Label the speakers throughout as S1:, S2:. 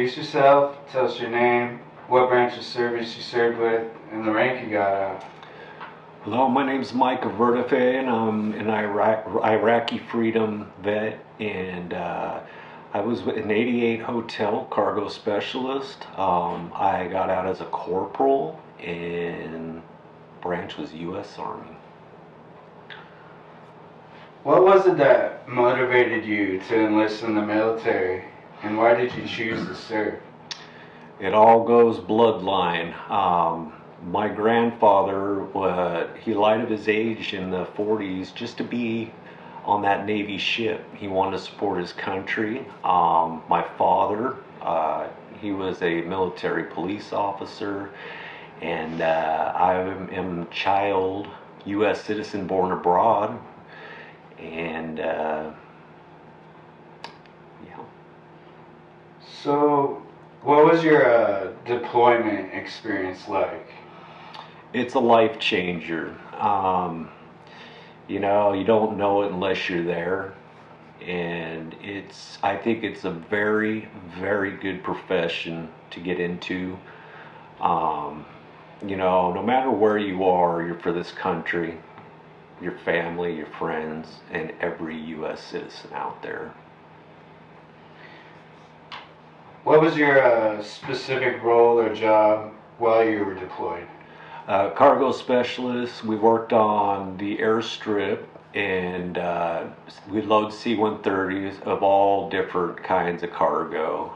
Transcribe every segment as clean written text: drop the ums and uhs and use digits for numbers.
S1: introduce yourself, tell us your name, what branch of service you served with, and the rank you got out.
S2: Hello, my name's Micah Vertefeuille, and I'm an Iraqi freedom vet, and I was an 88 hotel cargo specialist. I got out as a corporal, and branch was U.S. Army.
S1: What was it that motivated you to enlist in the military, and why did you choose to serve?
S2: It all goes bloodline. My grandfather, he lied of his age in the 40s just to be on that Navy ship. He wanted to support his country. My father, he was a military police officer, and I am child U.S. citizen born abroad, and yeah.
S1: So, what was your deployment experience like?
S2: It's a life changer. You know, you don't know it unless you're there. And I think it's a very, very good profession to get into. You know, no matter where you are, you're for this country, your family, your friends, and every U.S. citizen out there.
S1: What was your specific role or job while you were deployed?
S2: Cargo specialist. We worked on the airstrip, and we load C-130s of all different kinds of cargo.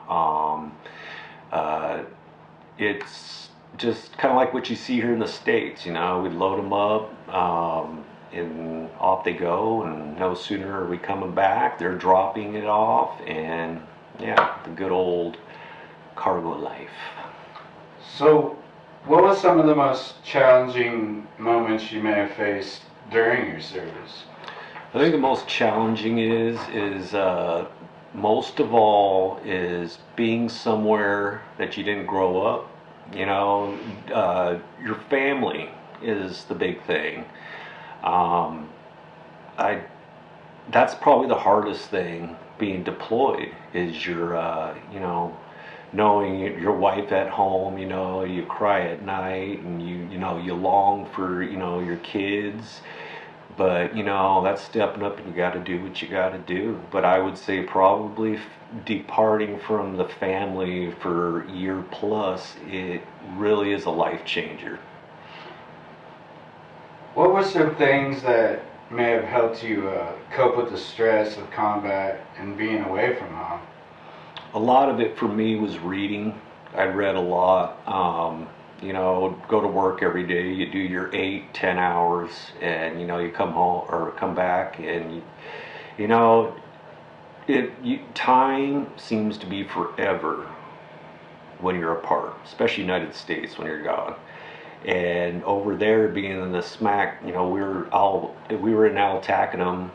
S2: It's just kind of like what you see here in the States. You know, we load them up, and off they go, and no sooner are we coming back, they're dropping it off, and yeah, the good old cargo life.
S1: So, what was some of the most challenging moments you may have faced during your service?
S2: I think the most challenging is most of all is being somewhere that you didn't grow up. You know, your family is the big thing. That's probably the hardest thing being deployed is you know, knowing your wife at home. You know, you cry at night, and you know, you long for, you know, your kids, but you know, that's stepping up, and you got to do what you got to do. But I would say probably departing from the family for a year plus, it really is a life changer.
S1: What were some things that may have helped you cope with the stress of combat and being away from home?
S2: A lot of it for me was reading. I read a lot. You know, go to work every day, you do your 8-10 hours, and you know, you come home or come back, and you know, time seems to be forever when you're apart, especially United States when you're gone. And over there, being in the smack, you know, we were in Altacadam.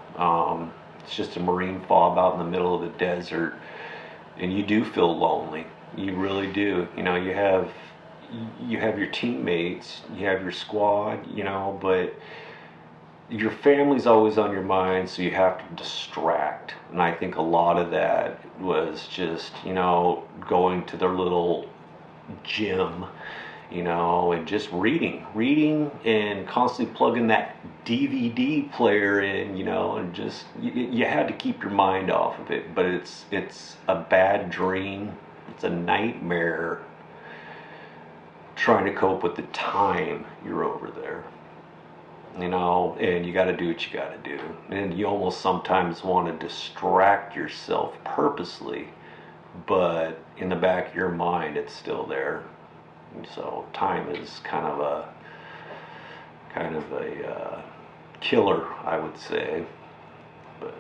S2: It's just a marine fob out in the middle of the desert, and you do feel lonely. You really do. You know, you have your teammates, you have your squad, you know, but your family's always on your mind, so you have to distract. And I think a lot of that was just, you know, going to their little gym, you know, and just reading and constantly plugging that DVD player in, you know, and just, you had to keep your mind off of it. But it's a bad dream. It's a nightmare trying to cope with the time you're over there, you know, and you got to do what you got to do. And you almost sometimes want to distract yourself purposely, but in the back of your mind, it's still there. And so time is kind of a killer, I would say. But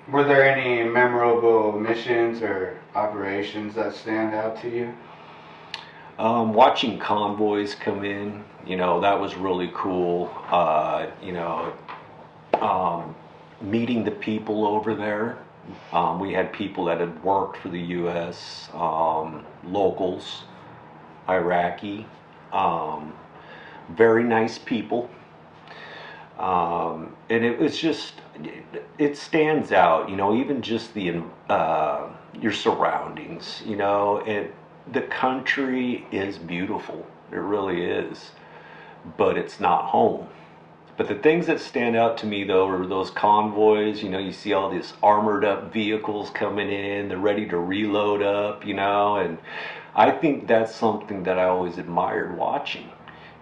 S1: Were there any memorable missions or operations that stand out to you?
S2: watching convoys come in, you know, that was really cool. You know, meeting the people over there. We had people that had worked for the U.S., locals, Iraqi, very nice people. And it was just, it stands out, even just your surroundings, the country is beautiful. It really is, but it's not home. But the things that stand out to me, though, are those convoys. You see all these armored up vehicles coming in. They're ready to reload up, and I think that's something that I always admired watching.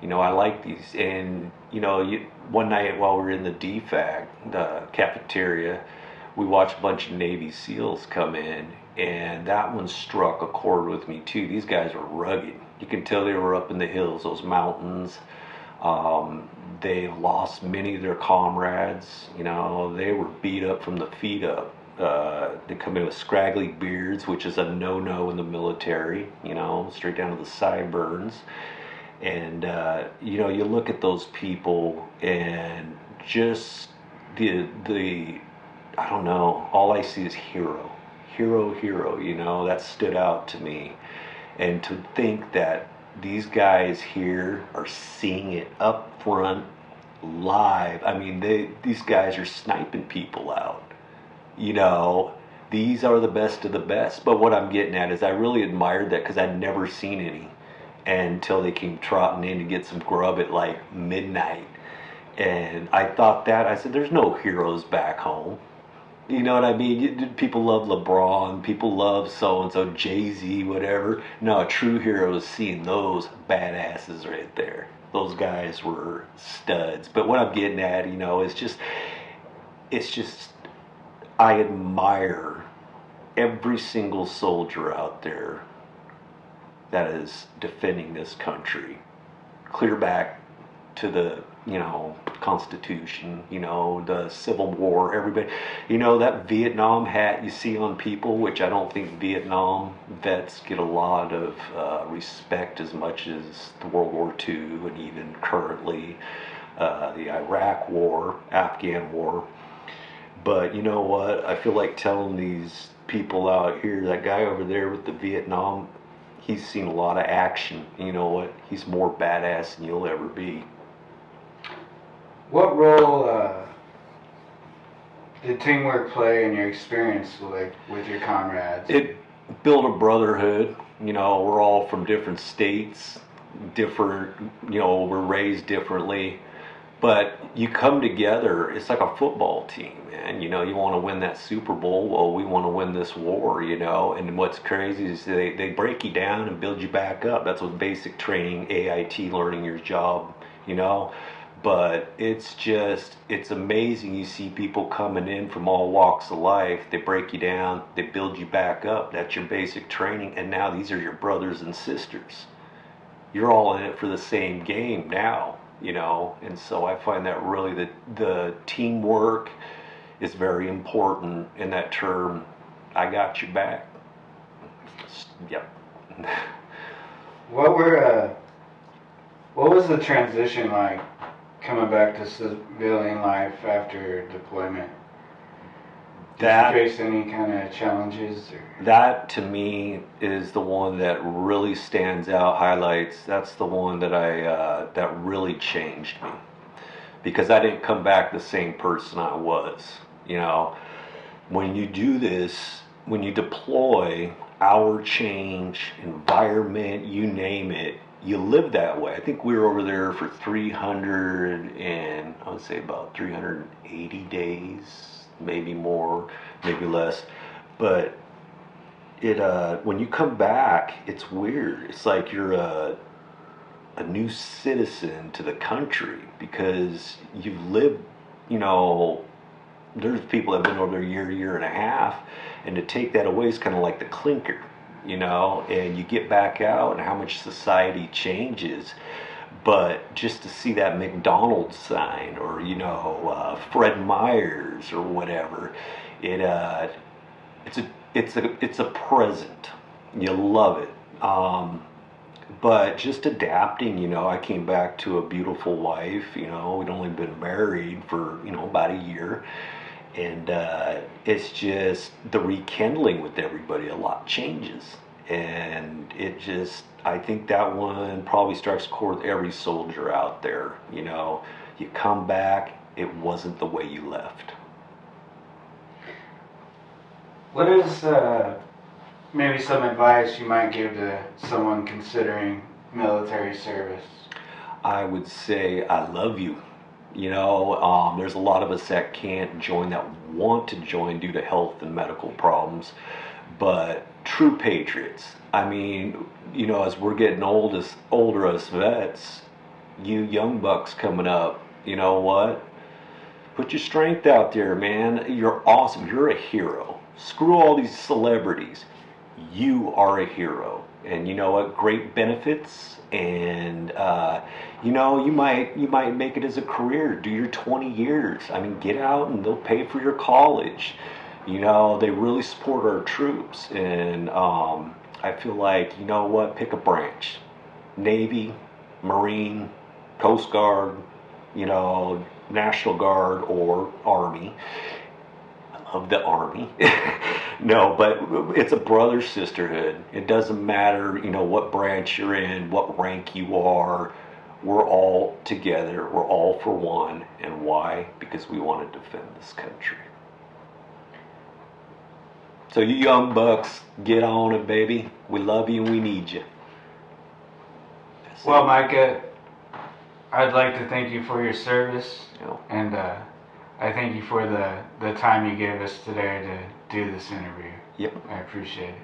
S2: I like these. And, one night while we were in the DFAC, the cafeteria, we watched a bunch of Navy SEALs come in, and that one struck a chord with me, too. These guys were rugged. You can tell they were up in the hills, those mountains. They lost many of their comrades. They were beat up from the feet up. They come in with scraggly beards, which is a no-no in the military, straight down to the sideburns. And, you look at those people and just I don't know, all I see is hero, that stood out to me. And to think that these guys here are seeing it up front, live. I mean, these guys are sniping people out. These are the best of the best. But what I'm getting at is I really admired that because I'd never seen any until they came trotting in to get some grub at like midnight. And I said, there's no heroes back home. You know what I mean? People love LeBron, people love so-and-so, Jay-Z, whatever. No, a true hero is seeing those badasses right there. Those guys were studs. But what I'm getting at, it's just, I admire every single soldier out there that is defending this country. Clear back to the, Constitution, the Civil War, everybody. That Vietnam hat you see on people, which I don't think Vietnam vets get a lot of respect as much as the World War II and even currently the Iraq War, Afghan War. But you know what? I feel like telling these people out here, that guy over there with the Vietnam, he's seen a lot of action. You know what? He's more badass than you'll ever be.
S1: What role did teamwork play in your experience with your comrades?
S2: It built a brotherhood. We're all from different states, different, we're raised differently. But you come together, it's like a football team, man. You want to win that Super Bowl. Well, we want to win this war, And what's crazy is they break you down and build you back up. That's what basic training, AIT, learning your job, But it's amazing. You see people coming in from all walks of life. They break you down. They build you back up. That's your basic training. And now these are your brothers and sisters. You're all in it for the same game now, And so I find that really the teamwork is very important in that term. I got your back. Yep.
S1: What was the transition like? Coming back to civilian life after deployment, did you face any kind of challenges?
S2: That to me is the one that really stands out, highlights. That's the one that that really changed me, because I didn't come back the same person I was. When you do this, when you deploy, hour change, environment, you name it, you live that way. I think we were over there for 380 days, maybe more, maybe less. But when you come back, it's weird. It's like you're a new citizen to the country, because you've lived, there's people that have been over there a year and a half, and to take that away is kind of like the clinker. And you get back out and how much society changes. But just to see that McDonald's sign or, Fred Meyer's or whatever, it's a present. You love it. But just adapting, I came back to a beautiful wife. We'd only been married for, about a year. And it's just the rekindling with everybody, a lot changes. And I think that one probably strikes a chord with every soldier out there. You come back, it wasn't the way you left.
S1: What is maybe some advice you might give to someone considering military service?
S2: I would say I love you. There's a lot of us that can't join, that want to join due to health and medical problems, but true patriots. I mean, as we're getting older as vets, you young bucks coming up, you know what? Put your strength out there, man. You're awesome. You're a hero. Screw all these celebrities. You are a hero. And you know what? Great benefits, and you might make it as a career. Do your 20 years. I mean, get out and they'll pay for your college. They really support our troops, and I feel like, pick a branch: Navy, Marine, Coast Guard, National Guard, or Army. I love the Army. No, but it's a brother sisterhood. It doesn't matter, what branch you're in, what rank you are. We're all together. We're all for one. And why? Because we want to defend this country. So you young bucks, get on it, baby. We love you and we need you.
S1: Well, Micah, I'd like to thank you for your service, and I thank you for the time you gave us today to do this interview.
S2: Yep.
S1: I appreciate it.